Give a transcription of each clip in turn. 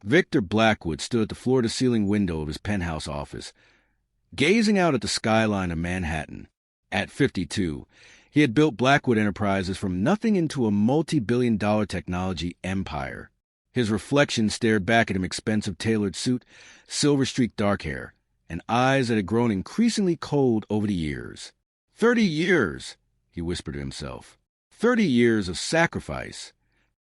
Victor Blackwood stood at the floor-to-ceiling window of his penthouse office, gazing out at the skyline of Manhattan. At 52, he had built Blackwood Enterprises from nothing into a multi-billion-dollar technology empire. His reflection stared back at him, expensive tailored suit, silver-streaked dark hair, and eyes that had grown increasingly cold over the years. 30 years, he whispered to himself. 30 years of sacrifice.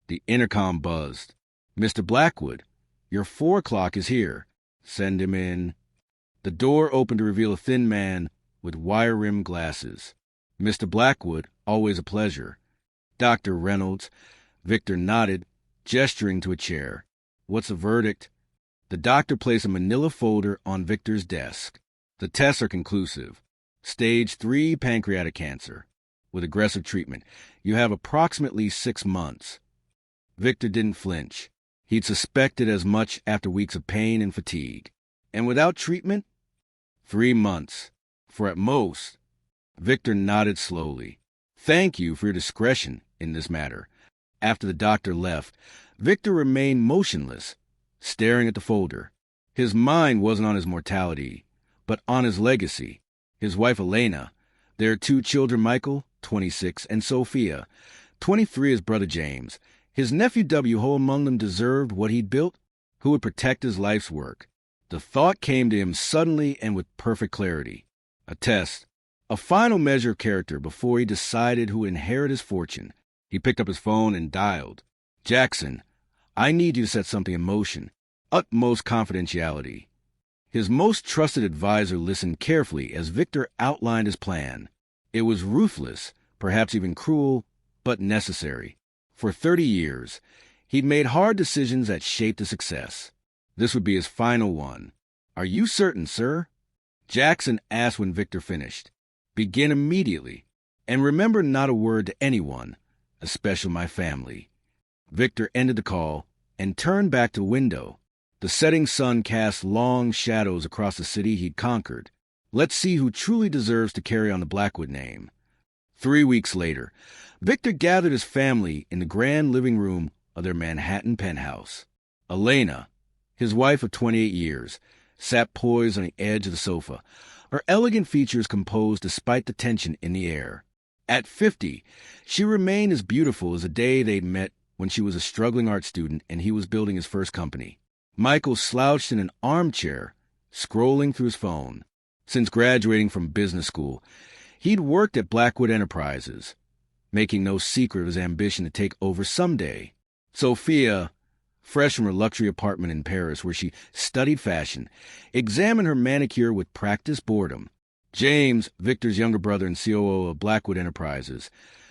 The intercom buzzed. Mr. Blackwood, your 4 o'clock is here. Send him in. The door opened to reveal a thin man with wire-rimmed glasses. Mr. Blackwood, always a pleasure. Dr. Reynolds. Victor nodded, gesturing to a chair. What's the verdict? The doctor placed a manila folder on Victor's desk. The tests are conclusive. Stage 3 pancreatic cancer. With aggressive treatment, you have approximately 6 months. Victor didn't flinch. He'd suspected as much after weeks of pain and fatigue. And without treatment? 3 months. For at most. Victor nodded slowly. Thank you for your discretion in this matter. After the doctor left, Victor remained motionless, staring at the folder. His mind wasn't on his mortality, but on his legacy. His wife Elena, their 2 children, Michael, 26, and Sophia, 23, his brother James. His nephew W, who among them deserved what he'd built? Who would protect his life's work? The thought came to him suddenly and with perfect clarity. A test, a final measure of character before he decided who would inherit his fortune. He picked up his phone and dialed. Jackson, I need you to set something in motion. Utmost confidentiality. His most trusted advisor listened carefully as Victor outlined his plan. It was ruthless, perhaps even cruel, but necessary. For 30 years, he'd made hard decisions that shaped his success. This would be his final one. Are you certain, sir? Jackson asked when Victor finished. Begin immediately. And remember not a word to anyone, especially my family. Victor ended the call and turned back to the window. The setting sun cast long shadows across the city he'd conquered. Let's see who truly deserves to carry on the Blackwood name. 3 weeks later, Victor gathered his family in the grand living room of their Manhattan penthouse. Elena, his wife of 28 years, sat poised on the edge of the sofa, her elegant features composed despite the tension in the air. At 50, she remained as beautiful as the day they'd met when she was a struggling art student and he was building his first company. Michael slouched in an armchair, scrolling through his phone. Since graduating from business school, he'd worked at Blackwood Enterprises, making no secret of his ambition to take over someday. Sophia, fresh from her luxury apartment in Paris where she studied fashion, examined her manicure with practiced boredom. James, Victor's younger brother and COO of Blackwood Enterprises,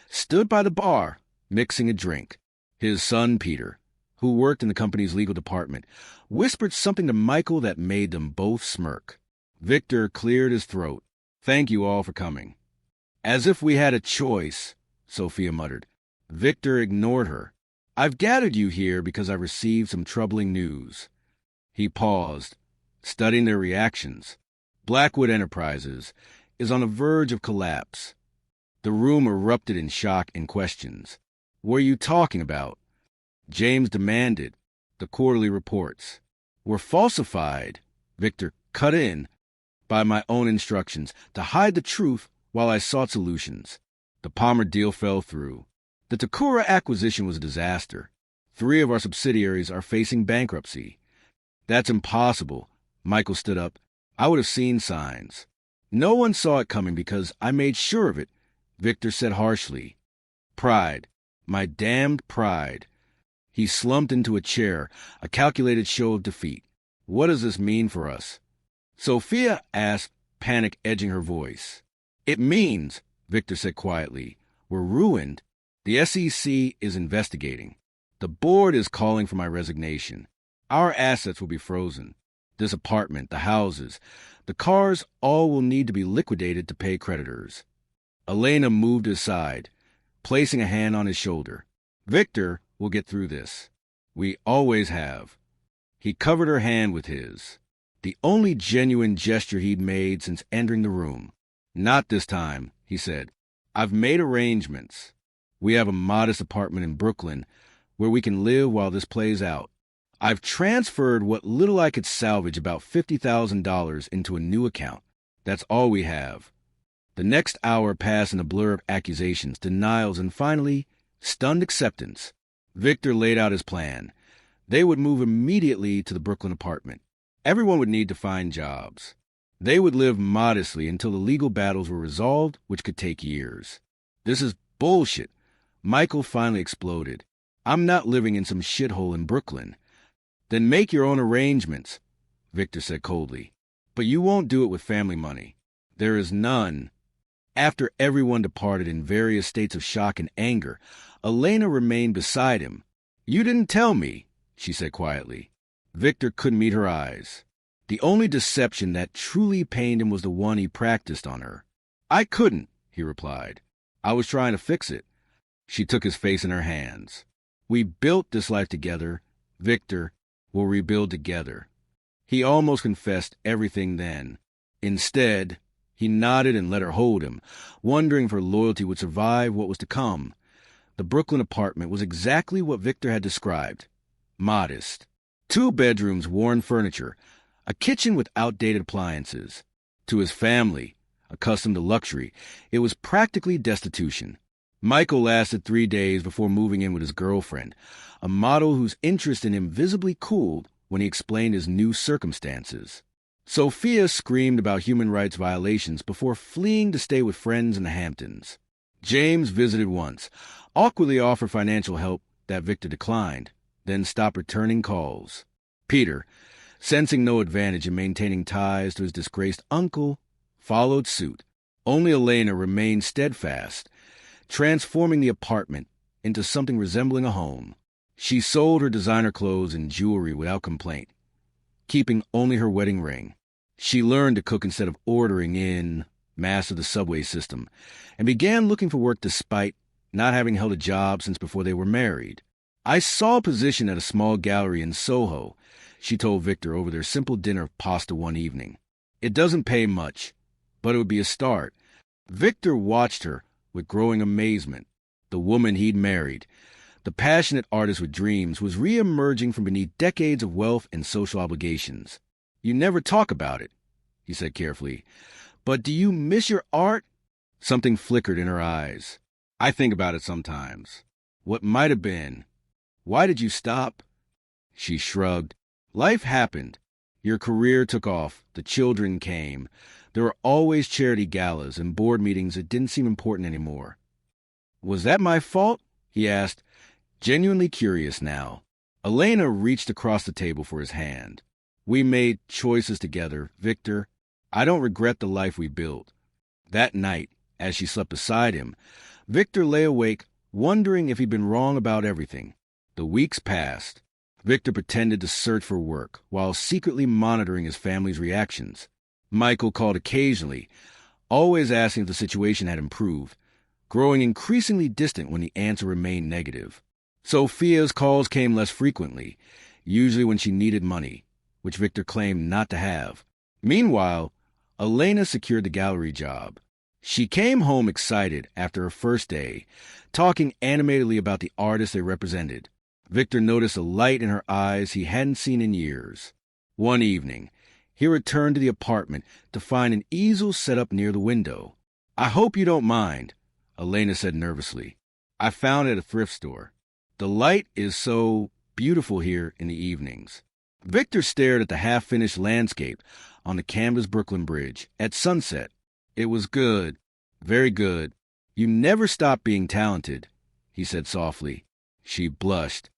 stood by the bar, mixing a drink. His son, Peter, who worked in the company's legal department, whispered something to Michael that made them both smirk. Victor cleared his throat. Thank you all for coming. As if we had a choice, Sophia muttered. Victor ignored her. I've gathered you here because I received some troubling news. He paused, studying their reactions. Blackwood Enterprises is on the verge of collapse. The room erupted in shock and questions. What are you talking about? James demanded. The quarterly reports were falsified, Victor cut in, by my own instructions, to hide the truth while I sought solutions. The Palmer deal fell through. The Takura acquisition was a disaster. 3 of our subsidiaries are facing bankruptcy. That's impossible. Michael stood up. I would have seen signs. No one saw it coming because I made sure of it, Victor said harshly. Pride. My damned pride. He slumped into a chair, a calculated show of defeat. What does this mean for us? Sophia asked, panic edging her voice. It means, Victor said quietly, we're ruined. The SEC is investigating. The board is calling for my resignation. Our assets will be frozen. This apartment, the houses, the cars, all will need to be liquidated to pay creditors. Elena moved aside, placing a hand on his shoulder. Victor will get through this. We always have. He covered her hand with his, the only genuine gesture he'd made since entering the room. Not this time, he said. I've made arrangements. We have a modest apartment in Brooklyn where we can live while this plays out. I've transferred what little I could salvage, about $50,000, into a new account. That's all we have. The next hour passed in a blur of accusations, denials, and finally, stunned acceptance. Victor laid out his plan. They would move immediately to the Brooklyn apartment. Everyone would need to find jobs. They would live modestly until the legal battles were resolved, which could take years. This is bullshit. Michael finally exploded. I'm not living in some shithole in Brooklyn. Then make your own arrangements, Victor said coldly. But you won't do it with family money. There is none. After everyone departed in various states of shock and anger, Elena remained beside him. You didn't tell me, she said quietly. Victor couldn't meet her eyes. The only deception that truly pained him was the one he practiced on her. I couldn't, he replied. I was trying to fix it. She took his face in her hands. We built this life together. Victor, we'll rebuild together. He almost confessed everything then. Instead, he nodded and let her hold him, wondering if her loyalty would survive what was to come. The Brooklyn apartment was exactly what Victor had described. Modest. 2 bedrooms, worn furniture, a kitchen with outdated appliances. To his family, accustomed to luxury, it was practically destitution. Michael lasted 3 days before moving in with his girlfriend, a model whose interest in him visibly cooled when he explained his new circumstances. Sophia screamed about human rights violations before fleeing to stay with friends in the Hamptons. James visited once, awkwardly offered financial help that Victor declined, then stopped returning calls. Peter, sensing no advantage in maintaining ties to his disgraced uncle, followed suit. Only Elena remained steadfast, transforming the apartment into something resembling a home. She sold her designer clothes and jewelry without complaint, keeping only her wedding ring. She learned to cook instead of ordering in, mastered the subway system, and began looking for work despite not having held a job since before they were married. I saw a position at a small gallery in Soho, she told Victor over their simple dinner of pasta one evening. It doesn't pay much, but it would be a start. Victor watched her with growing amazement. The woman he'd married, the passionate artist with dreams, was re-emerging from beneath decades of wealth and social obligations. You never talk about it, he said carefully. But do you miss your art? Something flickered in her eyes. I think about it sometimes. What might have been. Why did you stop? She shrugged. Life happened. Your career took off. The children came. There were always charity galas and board meetings that didn't seem important anymore. Was that my fault? He asked, genuinely curious now. Elena reached across the table for his hand. We made choices together, Victor. I don't regret the life we built. That night, as she slept beside him, Victor lay awake, wondering if he'd been wrong about everything. The weeks passed. Victor pretended to search for work while secretly monitoring his family's reactions. Michael called occasionally, always asking if the situation had improved, growing increasingly distant when the answer remained negative. Sophia's calls came less frequently, usually when she needed money, which Victor claimed not to have. Meanwhile, Elena secured the gallery job. She came home excited after her first day, talking animatedly about the artists they represented. Victor noticed a light in her eyes he hadn't seen in years. One evening, he returned to the apartment to find an easel set up near the window. I hope you don't mind, Elena said nervously. I found it at a thrift store. The light is so beautiful here in the evenings. Victor stared at the half-finished landscape on the canvas Brooklyn Bridge at sunset. It was good, very good. You never stop being talented, he said softly. She blushed.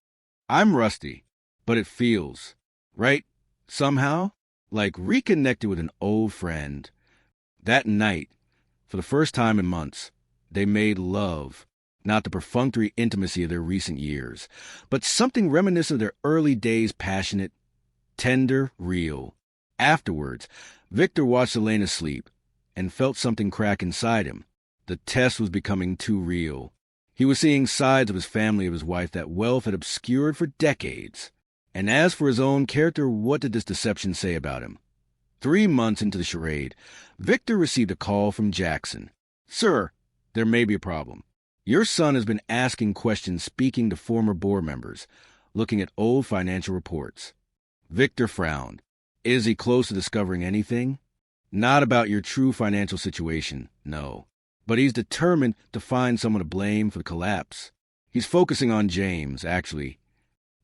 I'm rusty, but it feels, right, somehow, like reconnected with an old friend. That night, for the first time in months, they made love, not the perfunctory intimacy of their recent years, but something reminiscent of their early days, passionate, tender, real. Afterwards, Victor watched Elena sleep and felt something crack inside him. The test was becoming too real. He was seeing sides of his family, of his wife, that wealth had obscured for decades. And as for his own character, what did this deception say about him? 3 months into the charade, Victor received a call from Jackson. Sir, there may be a problem. Your son has been asking questions, speaking to former board members. looking at old financial reports. Victor frowned. Is he close to discovering anything? Not about your true financial situation, no. But he's determined to find someone to blame for the collapse. He's focusing on James, actually.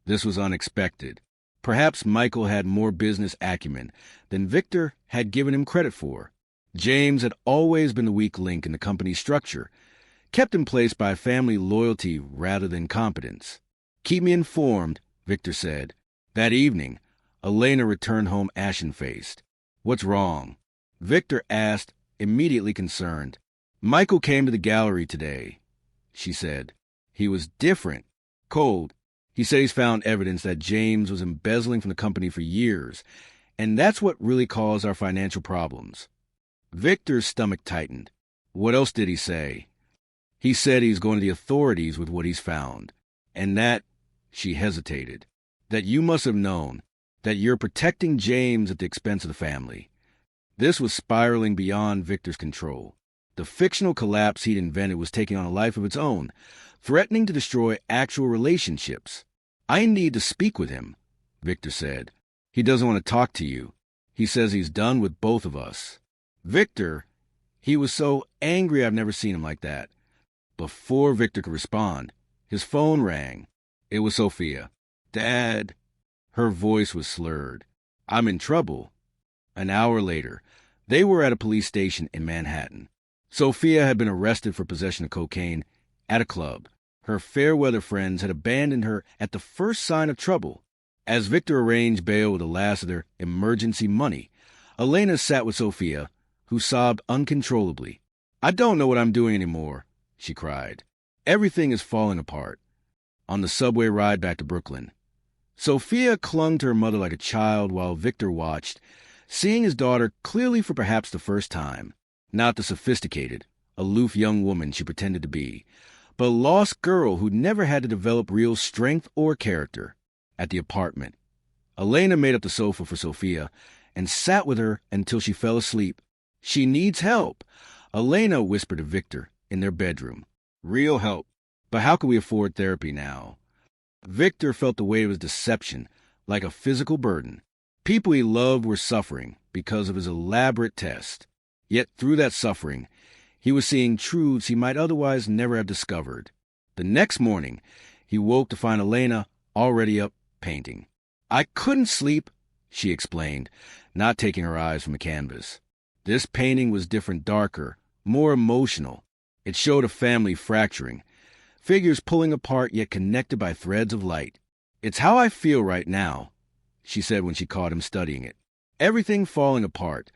This was unexpected. Perhaps Michael had more business acumen than Victor had given him credit for. James had always been the weak link in the company's structure, kept in place by family loyalty rather than competence. Keep me informed, Victor said. That evening, Elena returned home ashen-faced. What's wrong? Victor asked, immediately concerned. Michael came to the gallery today, she said. He was different, cold. He said he's found evidence that James was embezzling from the company for years, and that's what really caused our financial problems. Victor's stomach tightened. What else did he say? He said he's going to the authorities with what he's found, and that, she hesitated, that you must have known, that you're protecting James at the expense of the family. This was spiraling beyond Victor's control. The fictional collapse he'd invented was taking on a life of its own, threatening to destroy actual relationships. I need to speak with him, Victor said. He doesn't want to talk to you. He says he's done with both of us. Victor, he was so angry I've never seen him like that. Before Victor could respond, his phone rang. It was Sophia. Dad. Her voice was slurred. I'm in trouble. An hour later, they were at a police station in Manhattan. Sophia had been arrested for possession of cocaine at a club. Her fair-weather friends had abandoned her at the first sign of trouble. As Victor arranged bail with the last of their emergency money, Elena sat with Sophia, who sobbed uncontrollably. I don't know what I'm doing anymore, she cried. Everything is falling apart. On the subway ride back to Brooklyn, Sophia clung to her mother like a child while Victor watched, seeing his daughter clearly for perhaps the first time. Not the sophisticated, aloof young woman she pretended to be, but a lost girl who'd never had to develop real strength or character. At the apartment, Elena made up the sofa for Sophia and sat with her until she fell asleep. She needs help, Elena whispered to Victor in their bedroom. Real help. But how can we afford therapy now? Victor felt the weight of his deception like a physical burden. People he loved were suffering because of his elaborate test. Yet through that suffering, he was seeing truths he might otherwise never have discovered. The next morning, he woke to find Elena already up painting. I couldn't sleep, she explained, not taking her eyes from the canvas. This painting was different, darker, more emotional. It showed a family fracturing, figures pulling apart yet connected by threads of light. It's how I feel right now, she said when she caught him studying it. Everything falling apart,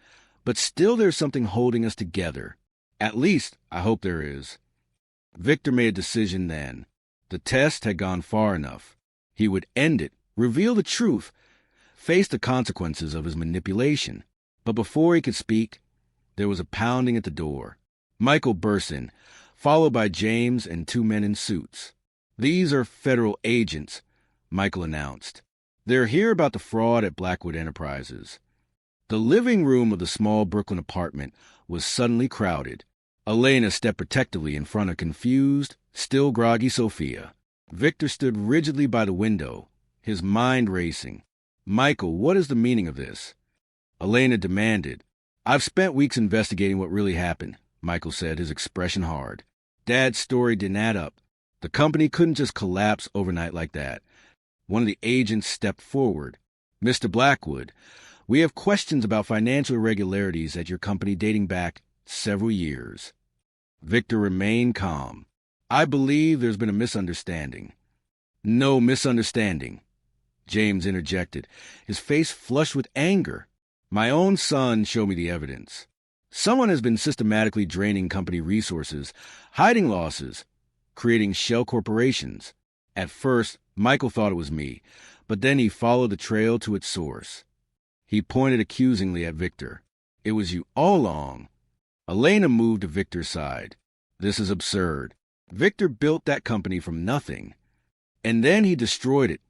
but still there's something holding us together. At least, I hope there is. Victor made a decision then. The test had gone far enough. He would end it, reveal the truth, face the consequences of his manipulation. But before he could speak, there was a pounding at the door. Michael burst in, followed by James and two men in suits. These are federal agents, Michael announced. They're here about the fraud at Blackwood Enterprises. The living room of the small Brooklyn apartment was suddenly crowded. Elena stepped protectively in front of confused, still groggy Sophia. Victor stood rigidly by the window, his mind racing. Michael, what is the meaning of this? Elena demanded. I've spent weeks investigating what really happened, Michael said, his expression hard. Dad's story didn't add up. The company couldn't just collapse overnight like that. One of the agents stepped forward. Mr. Blackwood, we have questions about financial irregularities at your company dating back several years. Victor remained calm. I believe there's been a misunderstanding. No misunderstanding, James interjected, his face flushed with anger. My own son showed me the evidence. Someone has been systematically draining company resources, hiding losses, creating shell corporations. At first, Michael thought it was me, but then he followed the trail to its source. He pointed accusingly at Victor. It was you all along. Elena moved to Victor's side. This is absurd. Victor built that company from nothing. And then he destroyed it,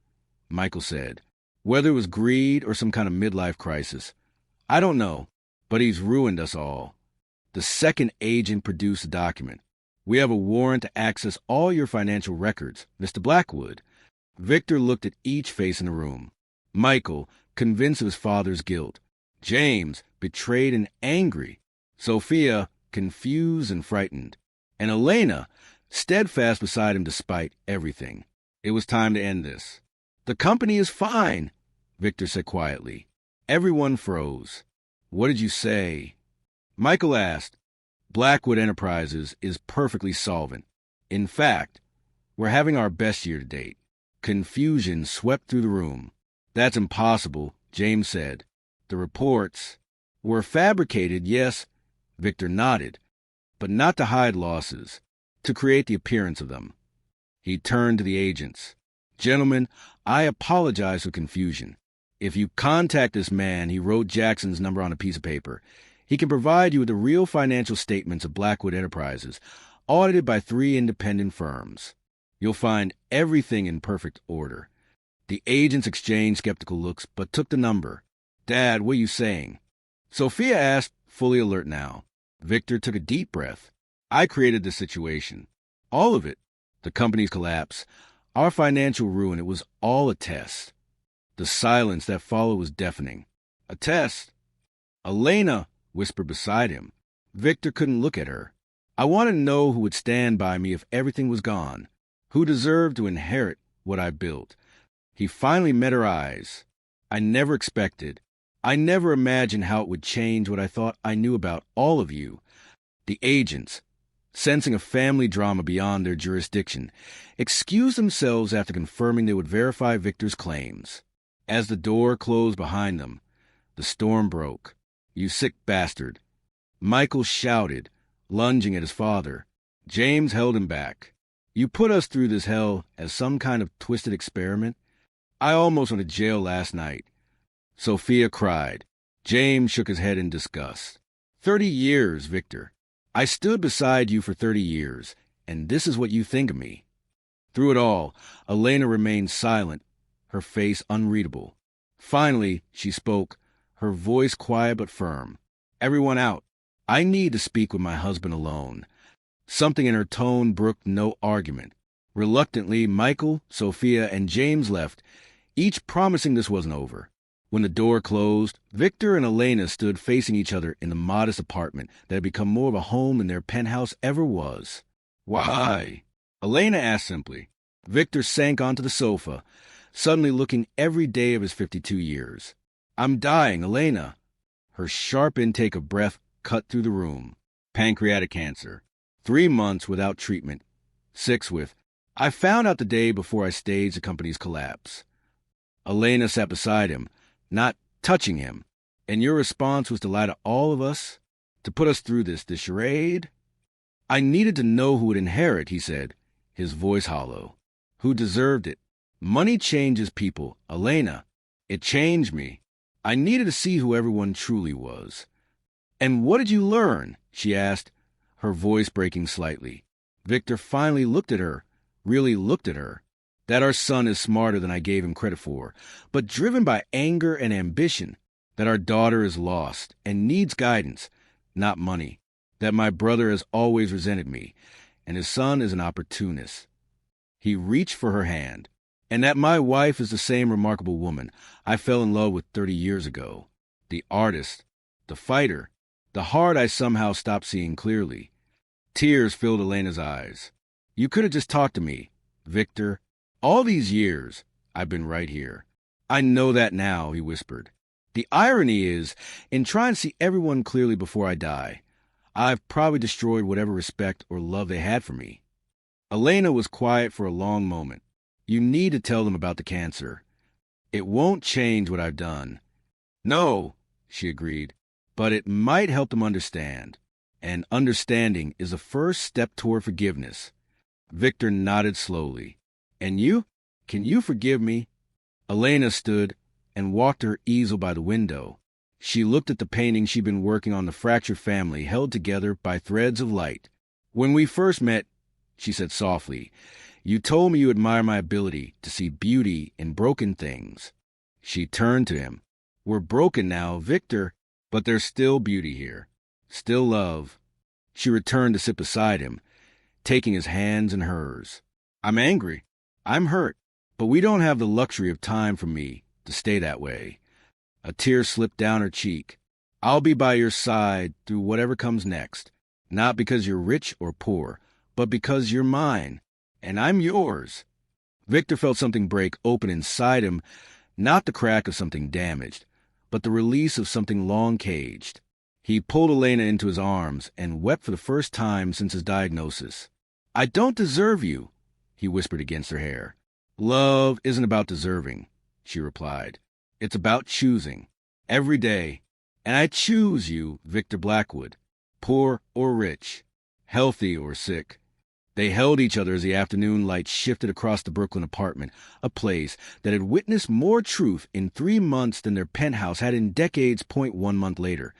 Michael said. Whether it was greed or some kind of midlife crisis, I don't know, but he's ruined us all. The second agent produced a document. We have a warrant to access all your financial records, Mr. Blackwood. Victor looked at each face in the room. Michael, convinced of his father's guilt. James, betrayed and angry. Sophia, confused and frightened. And Elena, steadfast beside him despite everything. It was time to end this. "The company is fine," Victor said quietly. Everyone froze. "What did you say?" Michael asked. "Blackwood Enterprises is perfectly solvent. In fact, we're having our best year to date." Confusion swept through the room. "That's impossible," James said. "The reports were fabricated, yes," Victor nodded, "but not to hide losses, to create the appearance of them." He turned to the agents. "Gentlemen, I apologize for confusion. If you contact this man," he wrote Jackson's number on a piece of paper, "he can provide you with the real financial statements of Blackwood Enterprises, audited by 3 independent firms. You'll find everything in perfect order." The agents exchanged skeptical looks, but took the number. "Dad, what are you saying?" Sophia asked, fully alert now. Victor took a deep breath. "I created this situation. All of it. The company's collapse, our financial ruin, it was all a test." The silence that followed was deafening. "A test?" Elena whispered beside him. Victor couldn't look at her. "I wanted to know who would stand by me if everything was gone, who deserved to inherit what I built." He finally met her eyes. "I never expected. I never imagined how it would change what I thought I knew about all of you." The agents, sensing a family drama beyond their jurisdiction, excused themselves after confirming they would verify Victor's claims. As the door closed behind them, the storm broke. "You sick bastard!" Michael shouted, lunging at his father. James held him back. "You put us through this hell as some kind of twisted experiment? I almost went to jail last night." Sophia cried. James shook his head in disgust. 30 years, Victor. I stood beside you for 30 years, and this is what you think of me." Through it all, Elena remained silent, her face unreadable. Finally, she spoke, her voice quiet but firm. "Everyone out. I need to speak with my husband alone." Something in her tone brooked no argument. Reluctantly, Michael, Sophia, and James left, each promising this wasn't over. When the door closed, Victor and Elena stood facing each other in the modest apartment that had become more of a home than their penthouse ever was. "Why?" Elena asked simply. Victor sank onto the sofa, suddenly looking every day of his 52 years. "I'm dying, Elena." Her sharp intake of breath cut through the room. "Pancreatic cancer. 3 months without treatment. 6 with. I found out the day before I staged the company's collapse." Elena sat beside him, not touching him. "And your response was to lie to all of us? To put us through this charade?" "I needed to know who would inherit," he said, his voice hollow. "Who deserved it. Money changes people, Elena. It changed me. I needed to see who everyone truly was." "And what did you learn?" she asked, her voice breaking slightly. Victor finally looked at her, really looked at her. "That our son is smarter than I gave him credit for, but driven by anger and ambition. That our daughter is lost and needs guidance, not money. That my brother has always resented me, and his son is an opportunist." He reached for her hand. "And that my wife is the same remarkable woman I fell in love with 30 years ago. The artist, the fighter, the heart I somehow stopped seeing clearly." Tears filled Elena's eyes. "You could have just talked to me, Victor. All these years, I've been right here." "I know that now," he whispered. "The irony is, in trying to see everyone clearly before I die, I've probably destroyed whatever respect or love they had for me." Elena was quiet for a long moment. "You need to tell them about the cancer. It won't change what I've done." "No," she agreed, "but it might help them understand. And understanding is the first step toward forgiveness." Victor nodded slowly. "And you? Can you forgive me?" Elena stood and walked to her easel by the window. She looked at the painting she'd been working on, the fractured family held together by threads of light. "When we first met," she said softly, "you told me you admire my ability to see beauty in broken things." She turned to him. "We're broken now, Victor, but there's still beauty here. Still love." She returned to sit beside him, taking his hands in hers. "I'm angry. I'm hurt. But we don't have the luxury of time for me to stay that way. A tear slipped down her cheek. I'll be by your side through whatever comes next. Not because you're rich or poor, but because you're mine, and I'm yours. Victor felt something break open inside him, not the crack of something damaged, but the release of something long caged. He pulled Elena into his arms and wept for the first time since his diagnosis. I don't deserve you, he whispered against her hair. Love isn't about deserving, she replied. It's about choosing, every day. And I choose you, Victor Blackwood, poor or rich, healthy or sick. They held each other as the afternoon light shifted across the Brooklyn apartment, a place that had witnessed more truth in 3 months than their penthouse had in decades. 1 month later,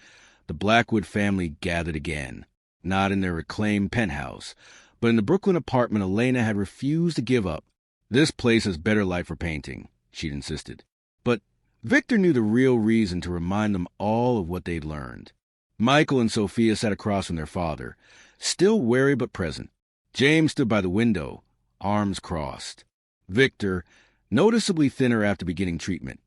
the Blackwood family gathered again, not in their reclaimed penthouse, but in the Brooklyn apartment Elena had refused to give up. This place has better light for painting, she'd insisted. But Victor knew the real reason to remind them all of what they'd learned. Michael and Sophia sat across from their father, still wary but present. James stood by the window, arms crossed. Victor, noticeably thinner after beginning treatment,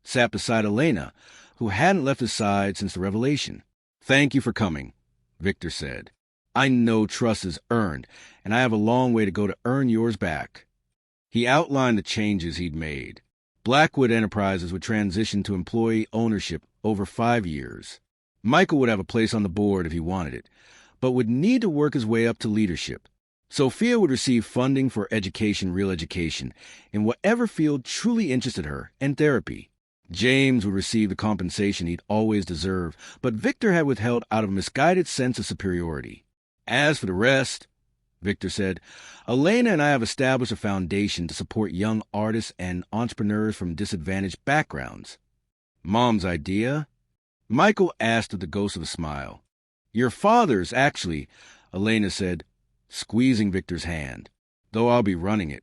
sat beside Elena, who hadn't left his side since the revelation. Thank you for coming, Victor said. I know trust is earned, and I have a long way to go to earn yours back. He outlined the changes he'd made. Blackwood Enterprises would transition to employee ownership over 5 years. Michael would have a place on the board if he wanted it, but would need to work his way up to leadership. Sophia would receive funding for real education, in whatever field truly interested her, and therapy. James would receive the compensation he'd always deserved, but Victor had withheld out of a misguided sense of superiority. As for the rest, Victor said, Elena and I have established a foundation to support young artists and entrepreneurs from disadvantaged backgrounds. Mom's idea? Michael asked with the ghost of a smile. Your father's, actually, Elena said, squeezing Victor's hand, though I'll be running it.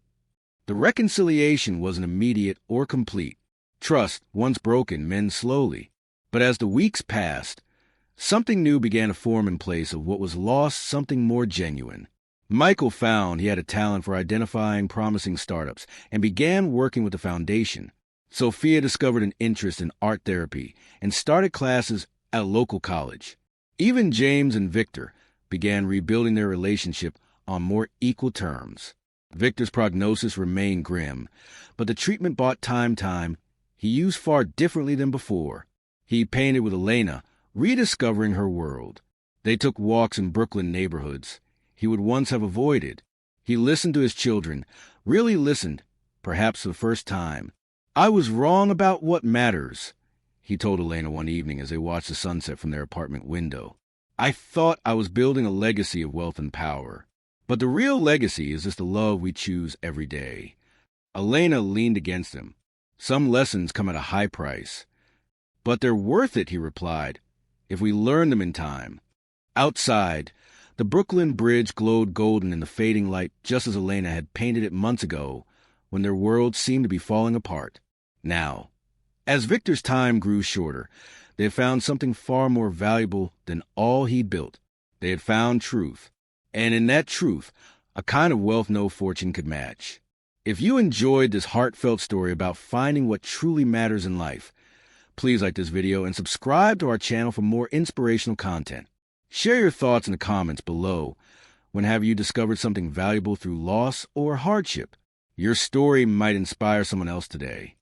The reconciliation wasn't immediate or complete. Trust, once broken, mends slowly. But as the weeks passed, something new began to form in place of what was lost, something more genuine. Michael found he had a talent for identifying promising startups and began working with the foundation. Sophia discovered an interest in art therapy and started classes at a local college. Even James and Victor began rebuilding their relationship on more equal terms. Victor's prognosis remained grim, but the treatment bought time he used far differently than before. He painted with Elena, rediscovering her world. They took walks in Brooklyn neighborhoods he would once have avoided. He listened to his children, really listened, perhaps for the first time. I was wrong about what matters, he told Elena one evening as they watched the sunset from their apartment window. I thought I was building a legacy of wealth and power. But the real legacy is just the love we choose every day. Elena leaned against him. Some lessons come at a high price. But they're worth it, he replied, if we learn them in time. Outside, the Brooklyn Bridge glowed golden in the fading light just as Elena had painted it months ago when their world seemed to be falling apart. Now, as Victor's time grew shorter, they had found something far more valuable than all he built. They had found truth, and in that truth, a kind of wealth no fortune could match. If you enjoyed this heartfelt story about finding what truly matters in life, please like this video and subscribe to our channel for more inspirational content. Share your thoughts in the comments below. When have you discovered something valuable through loss or hardship? Your story might inspire someone else today.